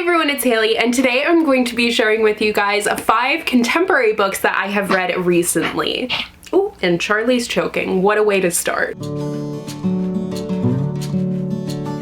everyone, it's Hailey, and today I'm going to be sharing with you guys 5 contemporary books that I have read recently. Ooh, and Charlie's choking. What a way to start.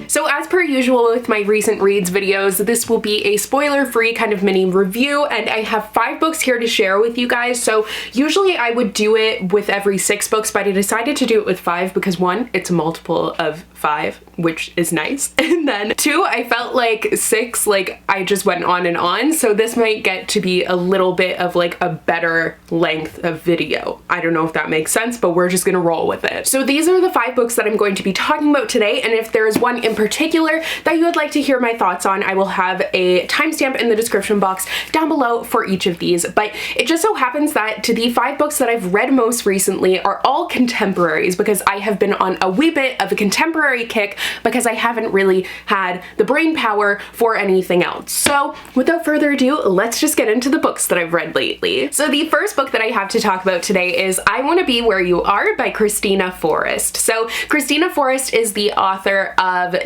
So as per usual with my recent reads videos, this will be a spoiler-free kind of mini review, and I have 5 books here to share with you guys. So usually I would do it with every 6 books, but I decided to do it with 5 because 1, it's a multiple of 5, which is nice. And then 2, I felt like 6, like I just went on and on. So this might get to be a little bit of like a better length of video. I don't know if that makes sense, but we're just gonna roll with it. So these are the 5 books that I'm going to be talking about today. And if there is one in particular that you would like to hear my thoughts on, I will have a timestamp in the description box down below for each of these. But it just so happens that the 5 books that I've read most recently are all contemporaries because I have been on a wee bit of a contemporary kick because I haven't really had the brain power for anything else. So without further ado, let's just get into the books that I've read lately. So the first book that I have to talk about today is I Want to Be Where You Are by Christina Forrest. So Christina Forrest is the author of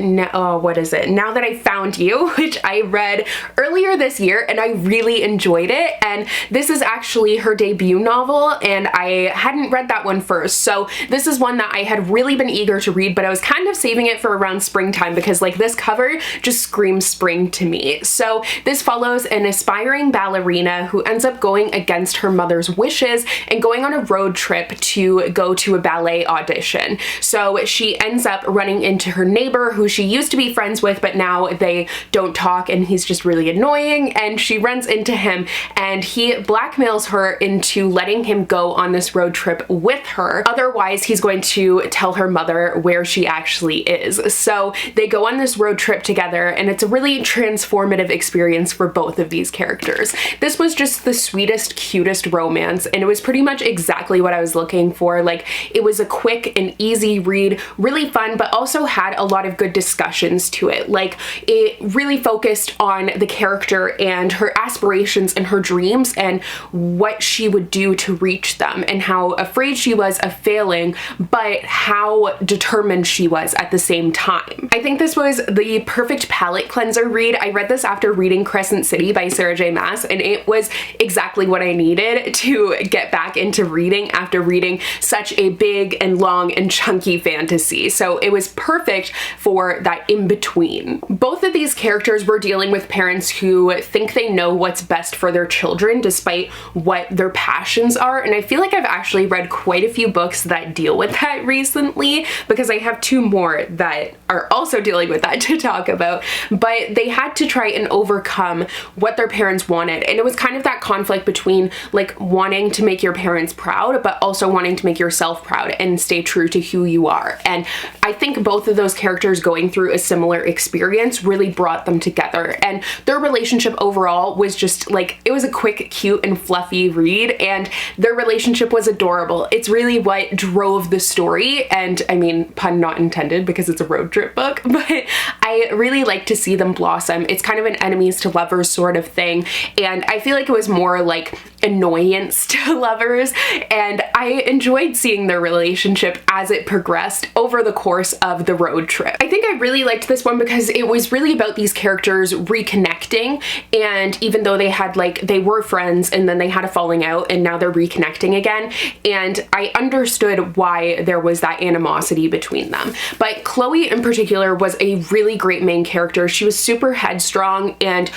what is it? Now That I Found You, which I read earlier this year and I really enjoyed it. And this is actually her debut novel and I hadn't read that one first. So this is one that I had really been eager to read, but I was kind of saving it for around springtime because like this cover just screams spring to me. So this follows an aspiring ballerina who ends up going against her mother's wishes and going on a road trip to go to a ballet audition. So she ends up running into her neighbor who she used to be friends with, but now they don't talk and he's just really annoying, and she runs into him and he blackmails her into letting him go on this road trip with her. Otherwise, he's going to tell her mother where she actually is. So they go on this road trip together and it's a really transformative experience for both of these characters. This was just the sweetest, cutest romance and it was pretty much exactly what I was looking for. Like, it was a quick and easy read, really fun, but also had a lot of good discussions to it. Like, it really focused on the character and her aspirations and her dreams and what she would do to reach them and how afraid she was of failing, but how determined she was at the same time. I think this was the perfect palate cleanser read. I read this after reading Crescent City by Sarah J. Maas and it was exactly what I needed to get back into reading after reading such a big and long and chunky fantasy. So it was perfect for that in between. Both of these characters were dealing with parents who think they know what's best for their children despite what their passions are, and I feel like I've actually read quite a few books that deal with that recently because I have 2 more that are also dealing with that to talk about. But they had to try and overcome what their parents wanted, and it was kind of that conflict between like wanting to make your parents proud but also wanting to make yourself proud and stay true to who you are. And I think both of those characters going through a similar experience really brought them together, and their relationship overall was just like, it was a quick, cute, and fluffy read, and their relationship was adorable. It's really what drove the story, and I mean, pun not intended because it's a road trip book, but I really like to see them blossom. It's kind of an enemies to lovers sort of thing, and I feel like it was more like annoyance to lovers, and I enjoyed seeing their relationship as it progressed over the course of the road trip. I think I really liked this one because it was really about these characters reconnecting, and even though they had they were friends and then they had a falling out and now they're reconnecting again, and I understood why there was that animosity between them. But Chloe in particular was a really great main character. She was super headstrong and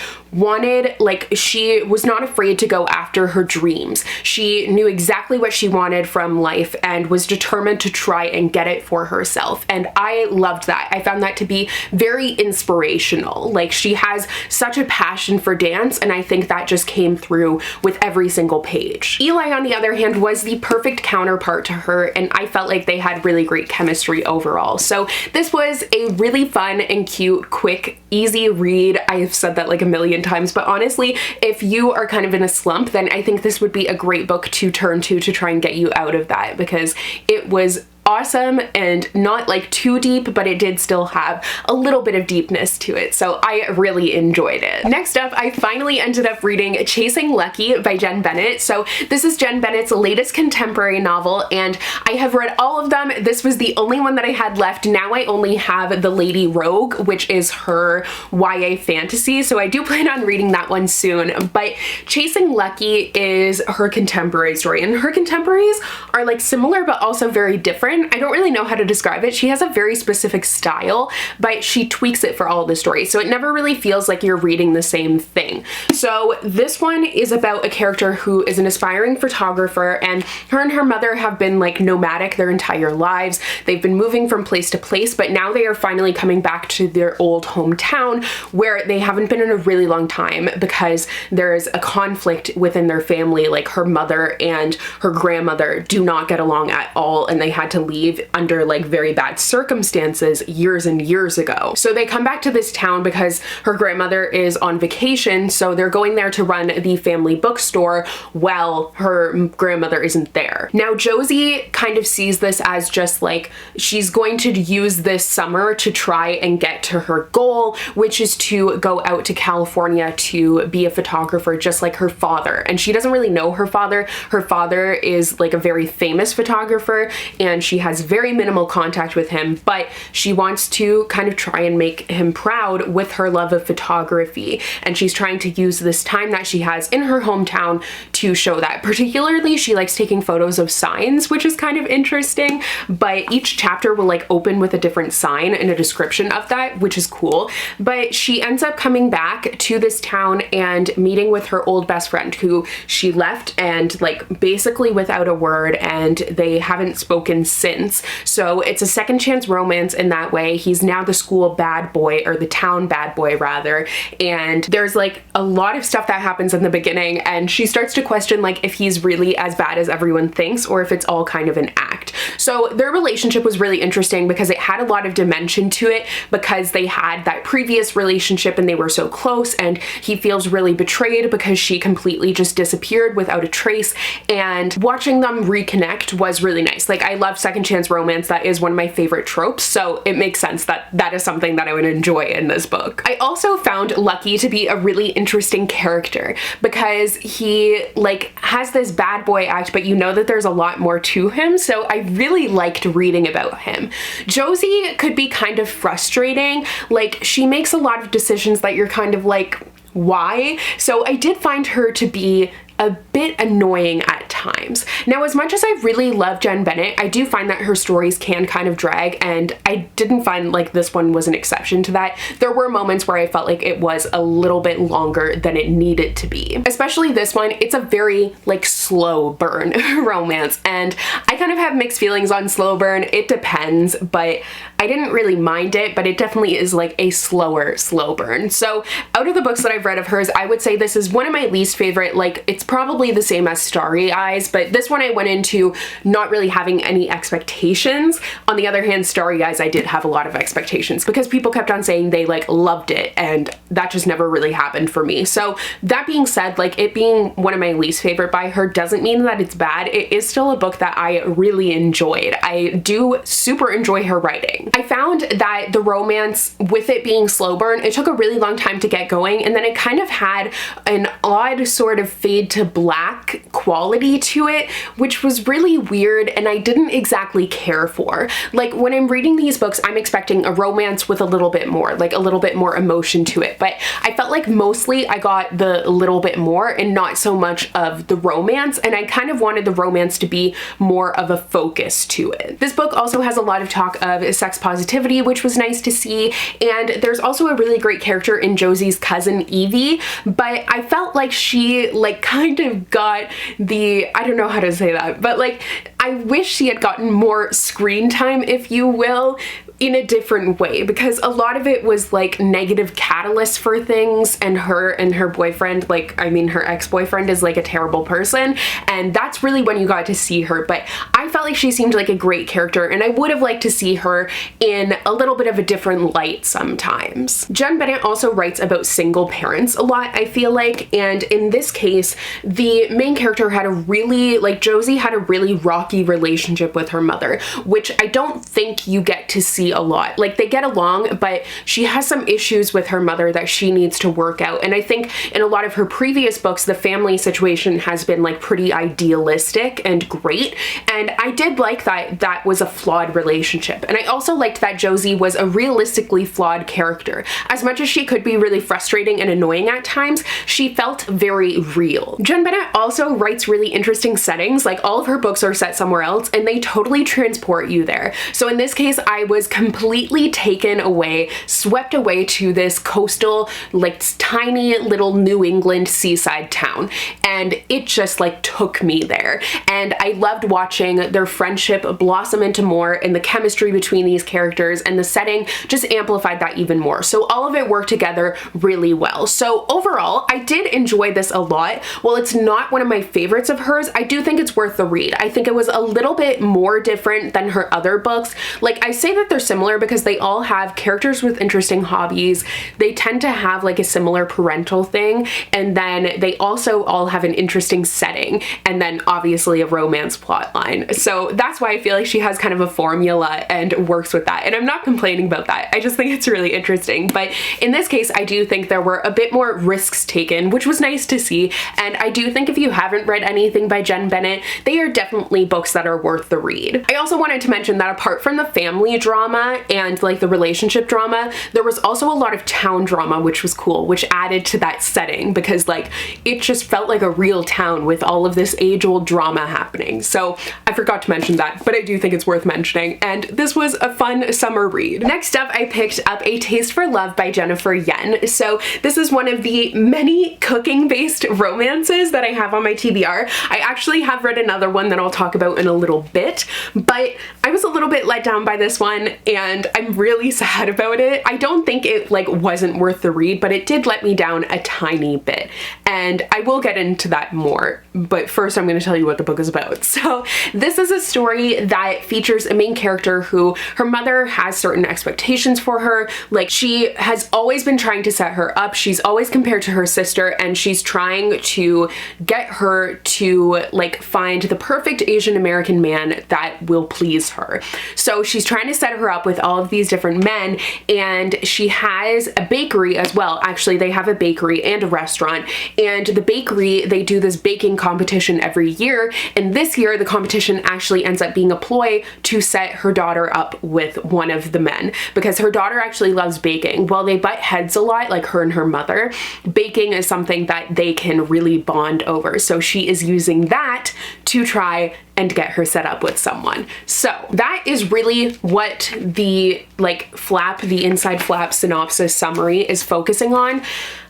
she was not afraid to go after her dreams. She knew exactly what she wanted from life and was determined to try and get it for herself. And I loved that. I found that to be very inspirational. Like, she has such a passion for dance, and I think that just came through with every single page. Eli, on the other hand, was the perfect counterpart to her, and I felt like they had really great chemistry overall. So this was a really fun and cute, quick, easy read. I've said that like a million times, but honestly, if you are kind of in a slump, then I think this would be a great book to turn to try and get you out of that, because it was awesome and not like too deep, but it did still have a little bit of deepness to it, so I really enjoyed it. Next up, I finally ended up reading Chasing Lucky by Jen Bennett. So this is Jen Bennett's latest contemporary novel, and I have read all of them. This was the only one that I had left. Now I only have The Lady Rogue, which is her YA fantasy, so I do plan on reading that one soon. But Chasing Lucky is her contemporary story, and her contemporaries are like similar but also very different. I don't really know how to describe it. She has a very specific style, but she tweaks it for all the stories, so it never really feels like you're reading the same thing. So this one is about a character who is an aspiring photographer, and her mother have been like nomadic their entire lives. They've been moving from place to place, but now they are finally coming back to their old hometown where they haven't been in a really long time because there's a conflict within their family. Like her mother and her grandmother do not get along at all, and they had to leave under like very bad circumstances years and years ago. So they come back to this town because her grandmother is on vacation, so they're going there to run the family bookstore while her grandmother isn't there. Now Josie kind of sees this as just like she's going to use this summer to try and get to her goal, which is to go out to California to be a photographer just like her father. And she doesn't really know her father. Her father is like a very famous photographer, and she has very minimal contact with him, but she wants to kind of try and make him proud with her love of photography, and she's trying to use this time that she has in her hometown to show that. Particularly, she likes taking photos of signs, which is kind of interesting, but each chapter will like open with a different sign and a description of that, which is cool. But she ends up coming back to this town and meeting with her old best friend who she left and like basically without a word, and they haven't spoken since. So it's a second chance romance in that way. He's now the school bad boy, or the town bad boy rather, and there's like a lot of stuff that happens in the beginning, and she starts to question like if he's really as bad as everyone thinks or if it's all kind of an act. So their relationship was really interesting because it had a lot of dimension to it, because they had that previous relationship and they were so close, and he feels really betrayed because she completely just disappeared without a trace, and watching them reconnect was really nice. Like I love second chance romance. That is one of my favorite tropes, so it makes sense that that is something that I would enjoy in this book. I also found Lucky to be a really interesting character because he like has this bad boy act, but you know that there's a lot more to him, so I really liked reading about him. Josie could be kind of frustrating. Like she makes a lot of decisions that you're kind of like, why? So I did find her to be a bit annoying at times. Now, as much as I really love Jen Bennett, I do find that her stories can kind of drag, and I didn't find like this one was an exception to that. There were moments where I felt like it was a little bit longer than it needed to be. Especially this one, it's a very like slow burn romance, and I kind of have mixed feelings on slow burn. It depends, but I didn't really mind it, but it definitely is like a slower slow burn. So out of the books that I've read of hers, I would say this is one of my least favorite. Like it's probably the same as Starry Eyes, but this one I went into not really having any expectations. On the other hand, Starry Eyes, I did have a lot of expectations because people kept on saying they like loved it, and that just never really happened for me. So that being said, like it being one of my least favorite by her doesn't mean that it's bad. It is still a book that I really enjoyed. I do super enjoy her writing. I found that the romance, with it being slow burn, it took a really long time to get going, and then it kind of had an odd sort of fade to black quality to it, which was really weird and I didn't exactly care for. Like when I'm reading these books, I'm expecting a romance with a little bit more, like a little bit more emotion to it, but I felt like mostly I got the little bit more and not so much of the romance, and I kind of wanted the romance to be more of a focus to it. This book also has a lot of talk of sex positivity, which was nice to see, and there's also a really great character in Josie's cousin Evie, but I felt like she like kind of got the, I don't know how to say that, but like I wish she had gotten more screen time, if you will, in a different way, because a lot of it was like negative catalysts for things, and her boyfriend, like I mean her ex-boyfriend, is like a terrible person, and that's really when you got to see her. But I felt like she seemed like a great character, and I would have liked to see her in a little bit of a different light sometimes. Jen Bennett also writes about single parents a lot, I feel like, and in this case the main character had a really, like Josie had a really rocky rocky relationship with her mother, which I don't think you get to see a lot. Like, they get along, but she has some issues with her mother that she needs to work out. And I think in a lot of her previous books, the family situation has been like pretty idealistic and great. And I did like that that was a flawed relationship. And I also liked that Josie was a realistically flawed character. As much as she could be really frustrating and annoying at times, she felt very real. Jen Bennett also writes really interesting settings. Like, all of her books are set somewhere else and they totally transport you there. So in this case, I was completely taken away, swept away to this coastal, like tiny little New England seaside town. And it just like took me there. And I loved watching their friendship blossom into more, and the chemistry between these characters and the setting just amplified that even more. So all of it worked together really well. So overall, I did enjoy this a lot. While it's not one of my favorites of hers, I do think it's worth the read. I think it was a little bit more different than her other books. Like, I say that they're similar because they all have characters with interesting hobbies. They tend to have like a similar parental thing, and then they also all have an interesting setting, and then obviously a romance plot line. So that's why I feel like she has kind of a formula and works with that. And I'm not complaining about that. I just think it's really interesting. But in this case, I do think there were a bit more risks taken, which was nice to see. And I do think if you haven't read anything by Jen Bennett, they are definitely books that are worth the read. I also wanted to mention that apart from the family drama and like the relationship drama, there was also a lot of town drama, which was cool, which added to that setting because like it just felt like a real town with all of this age-old drama happening. So I forgot to mention that, but I do think it's worth mentioning. And this was a fun summer read. Next up, I picked up A Taste for Love by Jennifer Yen. So this is one of the many cooking-based romances that I have on my TBR. I actually have read another one that I'll talk about in a little bit, but I was a little bit let down by this one and I'm really sad about it. I don't think it like wasn't worth the read, but it did let me down a tiny bit. And I will get into that more, but first I'm going to tell you what the book is about. So this is a story that features a main character who her mother has certain expectations for her. Like, she has always been trying to set her up. She's always compared to her sister, and she's trying to get her to like find the perfect Asian American man that will please her. So she's trying to set her up with all of these different men, and she has a bakery as well. Actually, they have a bakery and a restaurant, and the bakery, they do this baking competition every year, and this year the competition actually ends up being a ploy to set her daughter up with one of the men, because her daughter actually loves baking. While they butt heads a lot, like her and her mother, baking is something that they can really bond over. So she is using that to try and get her set up with someone. So that is really what the the inside flap synopsis summary is focusing on.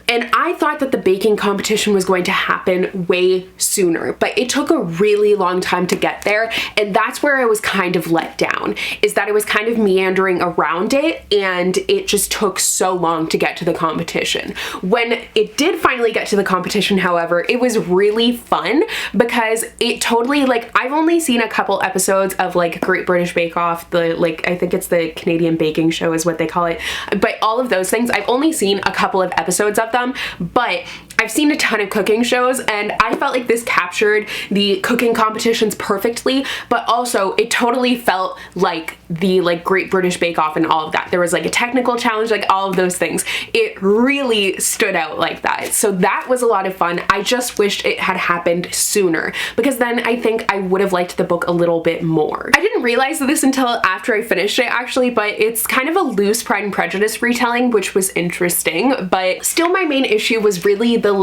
And I thought that the baking competition was going to happen way sooner, but it took a really long time to get there. And that's where I was kind of let down, is that I was kind of meandering around it and it just took so long to get to the competition. When it did finally get to the competition, however, it was really fun because it totally, like, I've only seen a couple episodes of like Great British Bake Off, I think it's the Canadian baking show is what they call it. But all of those things, I've only seen a couple of episodes of them, but I've seen a ton of cooking shows and I felt like this captured the cooking competitions perfectly, but also it totally felt like the Great British Bake Off and all of that. There was like a technical challenge, like all of those things. It really stood out like that. So that was a lot of fun. I just wished it had happened sooner because then I think I would have liked the book a little bit more. I didn't realize this until after I finished it actually, but it's kind of a loose Pride and Prejudice retelling, which was interesting, but still my main issue was really the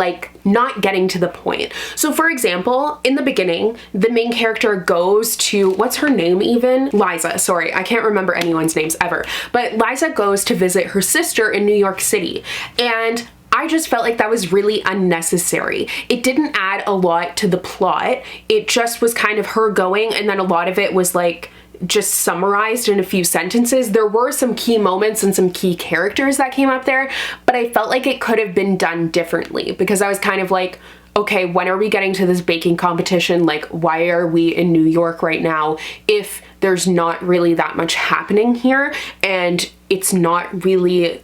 not getting to the point. So for example, in the beginning, the main character goes to, what's her name even? Liza, sorry, I can't remember anyone's names ever, but Liza goes to visit her sister in New York City, and I just felt like that was really unnecessary. It didn't add a lot to the plot. It just was kind of her going, and then a lot of it was just summarized in a few sentences. There were some key moments and some key characters that came up there, but I felt like it could have been done differently because I was kind of like, okay, when are we getting to this baking competition? Like, why are we in New York right now if there's not really that much happening here and it's not really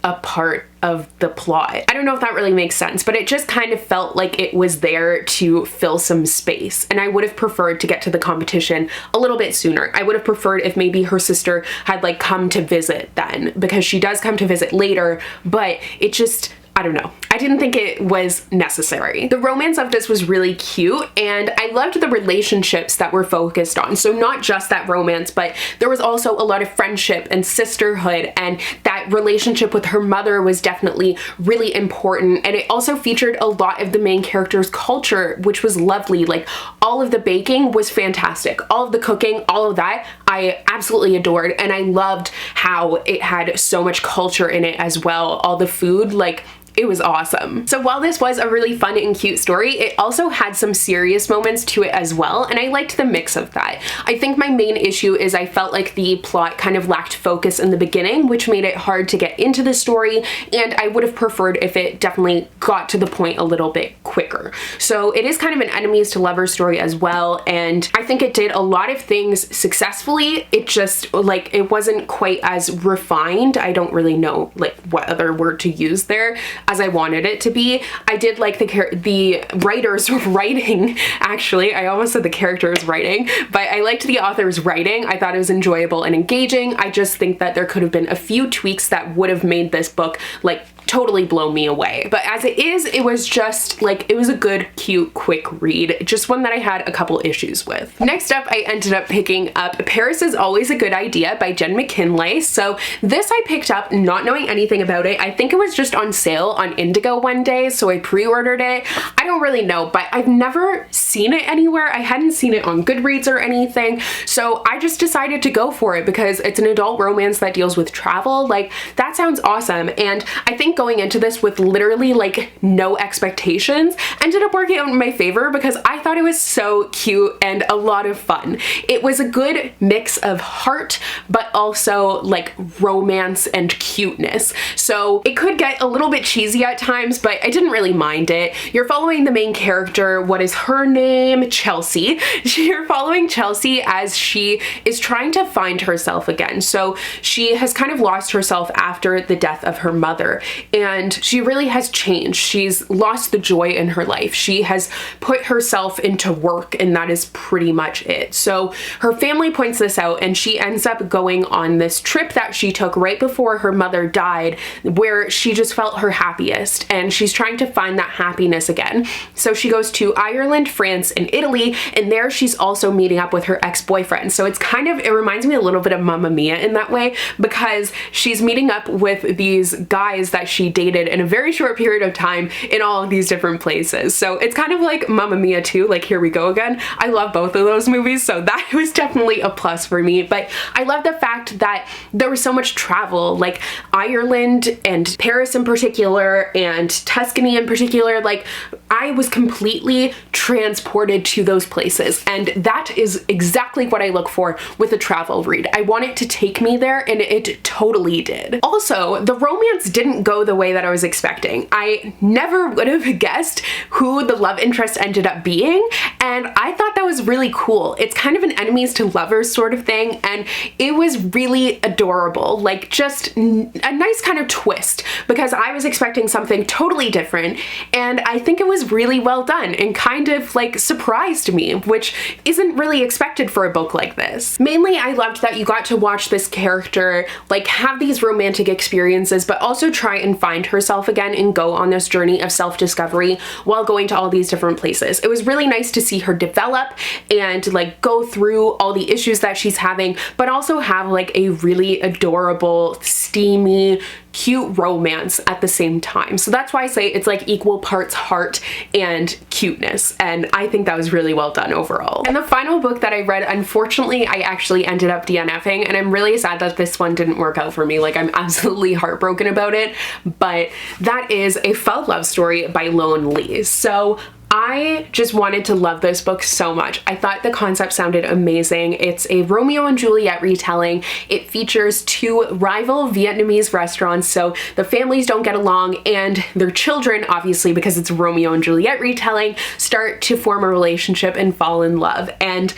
a part of the plot. I don't know if that really makes sense, but it just kind of felt like it was there to fill some space, and I would have preferred to get to the competition a little bit sooner. I would have preferred if maybe her sister had like come to visit then, because she does come to visit later, but it just, I don't know. I didn't think it was necessary. The romance of this was really cute, and I loved the relationships that were focused on. So not just that romance, but there was also a lot of friendship and sisterhood, and that relationship with her mother was definitely really important. And it also featured a lot of the main character's culture, which was lovely. Like, all of the baking was fantastic. All of the cooking, all of that, I absolutely adored. And I loved how it had so much culture in it as well. All the food, like, it was awesome. So while this was a really fun and cute story, it also had some serious moments to it as well, and I liked the mix of that. I think my main issue is I felt like the plot kind of lacked focus in the beginning, which made it hard to get into the story, and I would have preferred if it definitely got to the point a little bit quicker. So it is kind of an enemies to lovers story as well, and I think it did a lot of things successfully. It just, like, it wasn't quite as refined. I don't really know like what other word to use there, as I wanted it to be. I did like the writer's writing, actually. I almost said the character's writing, but I liked the author's writing. I thought it was enjoyable and engaging. I just think that there could have been a few tweaks that would have made this book like totally blow me away. But as it is, it was just like, it was a good, cute, quick read. Just one that I had a couple issues with. Next up, I ended up picking up Paris is Always a Good Idea by Jen McKinley. So this I picked up not knowing anything about it. I think it was just on sale on Indigo one day, so I pre-ordered it. I don't really know, but I've never seen it anywhere. I hadn't seen it on Goodreads or anything, so I just decided to go for it because it's an adult romance that deals with travel. Like, that sounds awesome, and I think going into this with literally like no expectations ended up working out in my favor because I thought it was so cute and a lot of fun. It was a good mix of heart, but also like romance and cuteness. So it could get a little bit cheesy at times, but I didn't really mind it. You're following the main character. What is her name? Chelsea. You're following Chelsea as she is trying to find herself again. So she has kind of lost herself after the death of her mother, and she really has changed. She's lost the joy in her life. She has put herself into work, and that is pretty much it. So her family points this out, and she ends up going on this trip that she took right before her mother died, where she just felt her happiest, and she's trying to find that happiness again. So she goes to Ireland, France, and Italy, and there she's also meeting up with her ex-boyfriend. So it's kind of, it reminds me a little bit of Mamma Mia in that way, because she's meeting up with these guys that she dated in a very short period of time in all of these different places. So it's kind of like Mamma Mia 2, like Here We Go Again. I love both of those movies, so that was definitely a plus for me. But I love the fact that there was so much travel, like Ireland and Paris in particular and Tuscany in particular. Like, I was completely transported to those places, and that is exactly what I look for with a travel read. I want it to take me there, and it totally did. Also, the romance didn't go the way that I was expecting. I never would have guessed who the love interest ended up being, and I thought that was really cool. It's kind of an enemies to lovers sort of thing, and it was really adorable. Like, just a nice kind of twist, because I was expecting something totally different, and I think it was really well done and kind of like surprised me, which isn't really expected for a book like this. Mainly, I loved that you got to watch this character like have these romantic experiences, but also try and find herself again and go on this journey of self-discovery while going to all these different places. It was really nice to see her develop and like go through all the issues that she's having, but also have like a really adorable, steamy, cute romance at the same time. So that's why I say it's like equal parts heart and cuteness, and I think that was really well done overall. And the final book that I read, unfortunately, I actually ended up DNFing, and I'm really sad that this one didn't work out for me. Like, I'm absolutely heartbroken about it, but that is A Faux Love Story by Lone Lee. So I just wanted to love this book so much. I thought the concept sounded amazing. It's a Romeo and Juliet retelling. It features two rival Vietnamese restaurants, so the families don't get along, and their children, obviously because it's a Romeo and Juliet retelling, start to form a relationship and fall in love. And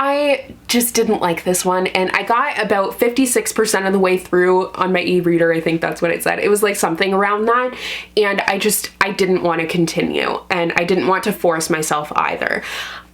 I just didn't like this one, and I got about 56% of the way through on my e-reader. I think that's what it said. It was like something around that, and I didn't want to continue, and I didn't want to force myself either.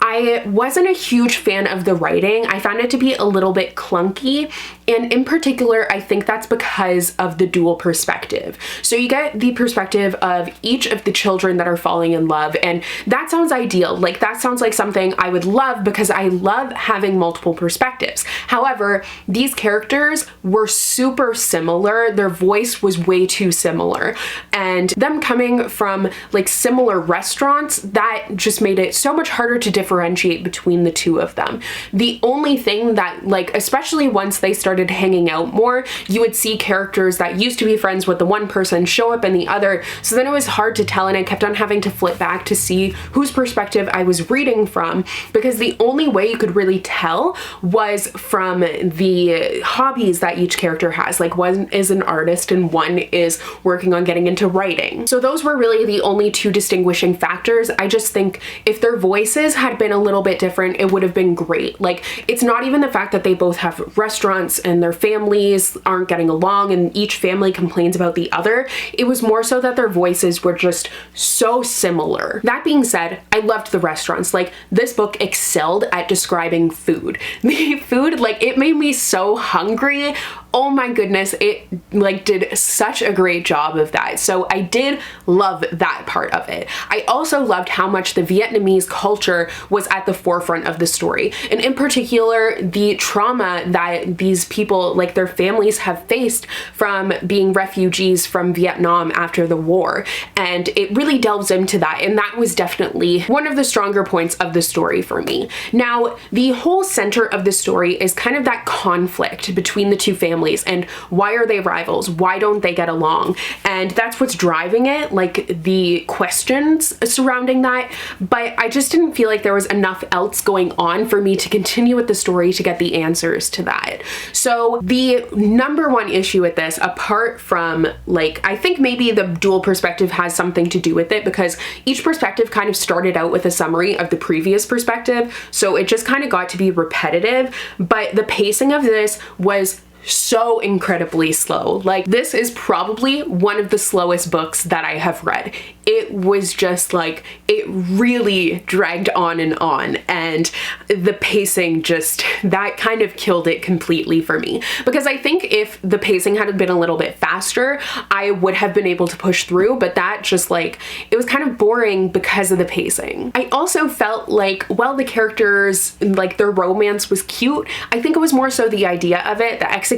I wasn't a huge fan of the writing. I found it to be a little bit clunky, and in particular, I think that's because of the dual perspective. So you get the perspective of each of the children that are falling in love, and that sounds ideal. Like, that sounds like something I would love because I love having multiple perspectives. However, these characters were super similar. Their voice was way too similar, and them coming from like similar restaurants, that just made it so much harder to differentiate between the two of them. The only thing that, like, especially once they started hanging out more, you would see characters that used to be friends with the one person show up in the other, so then it was hard to tell, and I kept on having to flip back to see whose perspective I was reading from, because the only way you could really tell was from the hobbies that each character has. Like, one is an artist and one is working on getting into writing. So those were really the only two distinguishing factors. I just think if their voices had been a little bit different, it would have been great. Like, it's not even the fact that they both have restaurants and their families aren't getting along and each family complains about the other. It was more so that their voices were just so similar. That being said, I loved the restaurants. Like, this book excelled at describing food. The food, like, it made me so hungry. Oh my goodness, it like did such a great job of that. So I did love that part of it. I also loved how much the Vietnamese culture was at the forefront of the story. And in particular, the trauma that these people, like their families, have faced from being refugees from Vietnam after the war. And it really delves into that. And that was definitely one of the stronger points of the story for me. Now, the whole center of the story is kind of that conflict between the two families. And why are they rivals? Why don't they get along? And that's what's driving it, like the questions surrounding that. But I just didn't feel like there was enough else going on for me to continue with the story to get the answers to that. So the number one issue with this, apart from, like, I think maybe the dual perspective has something to do with it, because each perspective kind of started out with a summary of the previous perspective. So it just kind of got to be repetitive. But the pacing of this was so incredibly slow. Like, this is probably one of the slowest books that I have read. It was just like, it really dragged on, and the pacing just, that kind of killed it completely for me. Because I think if the pacing had been a little bit faster, I would have been able to push through, but that just, like, it was kind of boring because of the pacing. I also felt like, while the characters, like, their romance was cute, I think it was more so the idea of it, the execution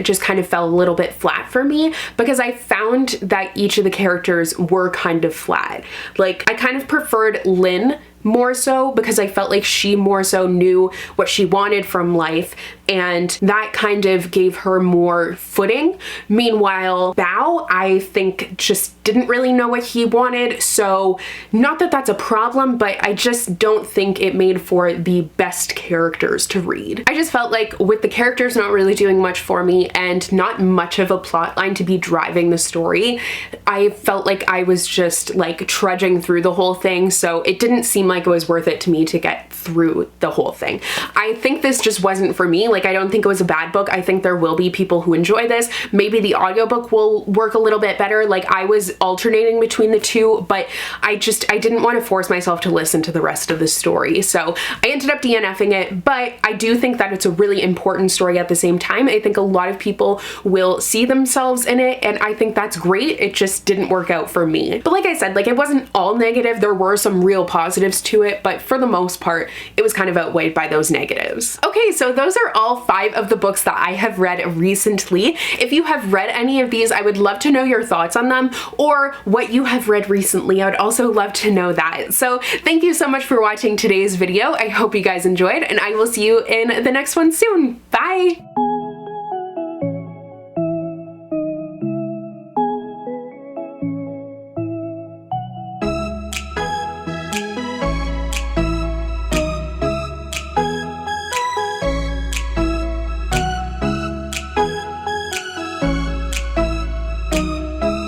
just kind of fell a little bit flat for me, because I found that each of the characters were kind of flat. Like, I kind of preferred Lynn more so, because I felt like she more so knew what she wanted from life, and that kind of gave her more footing. Meanwhile, Bao, I think, just didn't really know what he wanted. So not that that's a problem, but I just don't think it made for the best characters to read. I just felt like with the characters not really doing much for me and not much of a plot line to be driving the story, I felt like I was just like trudging through the whole thing. So it didn't seem like it was worth it to me to get through the whole thing. I think this just wasn't for me. Like, I don't think it was a bad book. I think there will be people who enjoy this. Maybe the audiobook will work a little bit better. Like, I was alternating between the two, but I didn't want to force myself to listen to the rest of the story. So I ended up DNFing it, but I do think that it's a really important story at the same time. I think a lot of people will see themselves in it, and I think that's great. It just didn't work out for me. But like I said, like, it wasn't all negative. There were some real positives to it, but for the most part, it was kind of outweighed by those negatives. Okay, so those are all 5 of the books that I have read recently. If you have read any of these, I would love to know your thoughts on them, or what you have read recently. I would also love to know that. So thank you so much for watching today's video. I hope you guys enjoyed, and I will see you in the next one soon. Bye!